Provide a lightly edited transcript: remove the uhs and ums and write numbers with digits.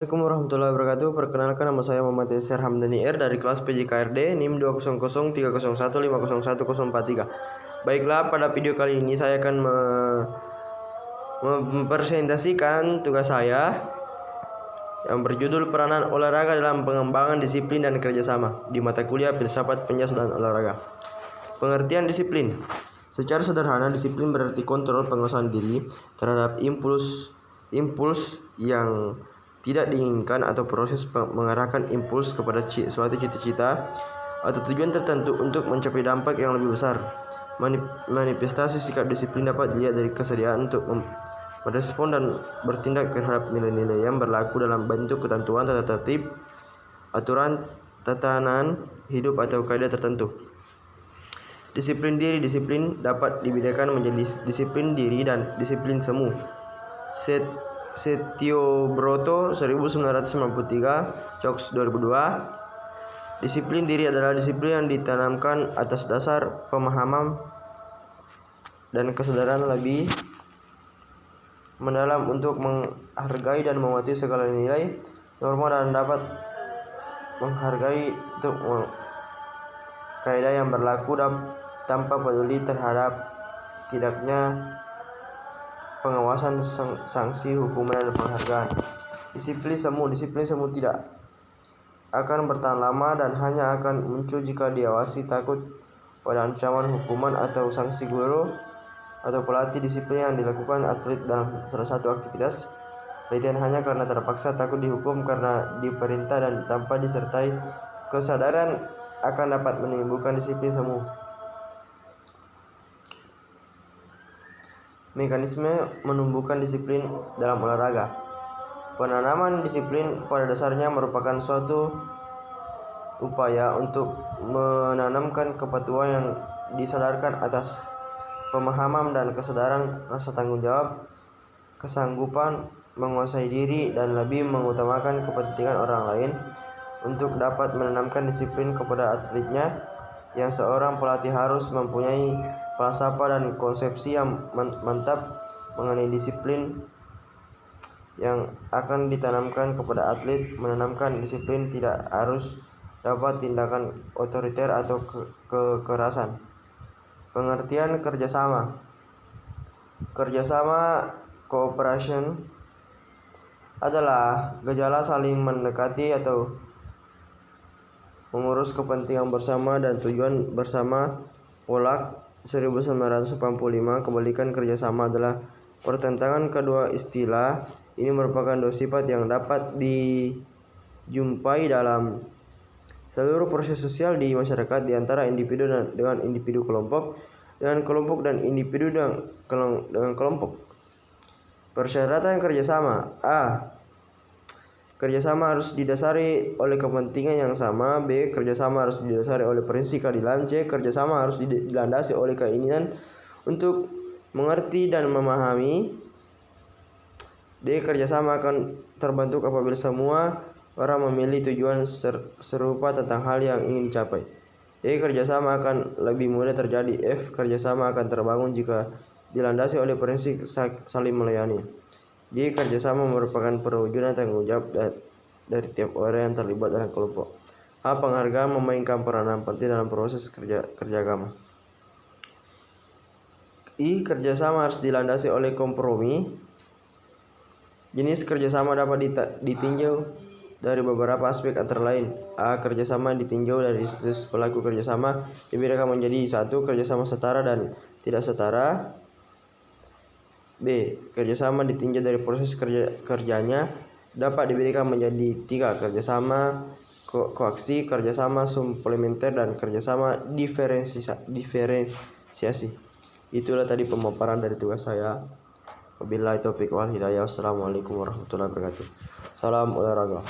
Assalamualaikum warahmatullahi wabarakatuh. Perkenalkan, nama saya Muhammad Yasir Hamdani R dari kelas PJKRD NIM 20030151043. Baiklah, pada video kali ini saya akan mempresentasikan tugas saya yang berjudul peranan olahraga dalam pengembangan disiplin dan kerjasama di mata kuliah Filsafat Penjas dan Olahraga. Pengertian disiplin. Secara sederhana, disiplin berarti kontrol penguasaan diri terhadap impuls yang tidak diinginkan atau proses mengarahkan impuls kepada suatu cita-cita atau tujuan tertentu untuk mencapai dampak yang lebih besar. Manifestasi sikap disiplin dapat dilihat dari kesediaan untuk merespon dan bertindak terhadap nilai-nilai yang berlaku dalam bentuk ketentuan, tata tertib, aturan, tatanan hidup atau kaidah tertentu. Disiplin diri. Disiplin dapat dibedakan menjadi disiplin diri dan disiplin semu. Setiobroto 1993, Cox 2002. Disiplin diri adalah disiplin yang ditanamkan atas dasar pemahaman dan kesadaran lebih mendalam untuk menghargai dan mematuhi segala nilai, norma, dan dapat menghargai untuk kaidah yang berlaku tanpa peduli terhadap tidaknya pengawasan, sanksi, hukuman, dan penghargaan. Disiplin semu tidak akan bertahan lama dan hanya akan muncul jika diawasi takut pada ancaman hukuman atau sanksi guru atau pelatih. Disiplin yang dilakukan atlet dalam salah satu aktivitas latihan hanya karena terpaksa, takut dihukum karena diperintah, dan tanpa disertai kesadaran akan dapat menimbulkan disiplin semu. Mekanisme menumbuhkan disiplin dalam olahraga. Penanaman disiplin pada dasarnya merupakan suatu upaya untuk menanamkan kepatuhan yang disadarkan atas pemahaman dan kesadaran rasa tanggung jawab, kesanggupan menguasai diri, dan lebih mengutamakan kepentingan orang lain. Untuk dapat menanamkan disiplin kepada atletnya, yang seorang pelatih harus mempunyai falsafah dan konsepsi yang mantap mengenai disiplin yang akan ditanamkan kepada atlet. Menanamkan disiplin tidak harus dapat tindakan otoriter atau kekerasan. Pengertian kerjasama. Kerjasama cooperation adalah gejala saling mendekati atau mengurus kepentingan bersama dan tujuan bersama. Pollack 1985. Kebalikan kerjasama adalah pertentangan kedua istilah. Ini merupakan dua sifat yang dapat dijumpai dalam seluruh proses sosial di masyarakat, di antara individu dengan individu, kelompok dengan kelompok, dan individu dengan kelompok. Persyaratan kerjasama. A. Kerjasama harus didasari oleh kepentingan yang sama. B. Kerjasama harus didasari oleh prinsip keadilan. C. Kerjasama harus dilandasi oleh keinginan untuk mengerti dan memahami. D. Kerjasama akan terbentuk apabila semua orang memiliki tujuan serupa tentang hal yang ingin dicapai. E. Kerjasama akan lebih mudah terjadi. F. Kerjasama akan terbangun jika dilandasi oleh prinsip saling melayani. J. Kerjasama merupakan perwujudan tanggung jawab dari tiap orang yang terlibat dalam kelompok. A. Penghargaan memainkan peranan penting dalam proses kerjasama. I. Kerjasama harus dilandasi oleh kompromi. Jenis kerjasama dapat ditinjau dari beberapa aspek, antara lain: A. Kerjasama ditinjau dari status pelaku kerjasama, dibedakan menjadi 1. Kerjasama setara dan tidak setara. B. Kerjasama ditinjau dari proses kerjanya, dapat dibedakan menjadi 3. Kerjasama koaksi, kerjasama suplementer, dan kerjasama diferensiasi. Itulah tadi pemaparan dari tugas saya. Wabillahi taufiq wal hidayah. Wassalamualaikum warahmatullahi wabarakatuh. Salam olahraga.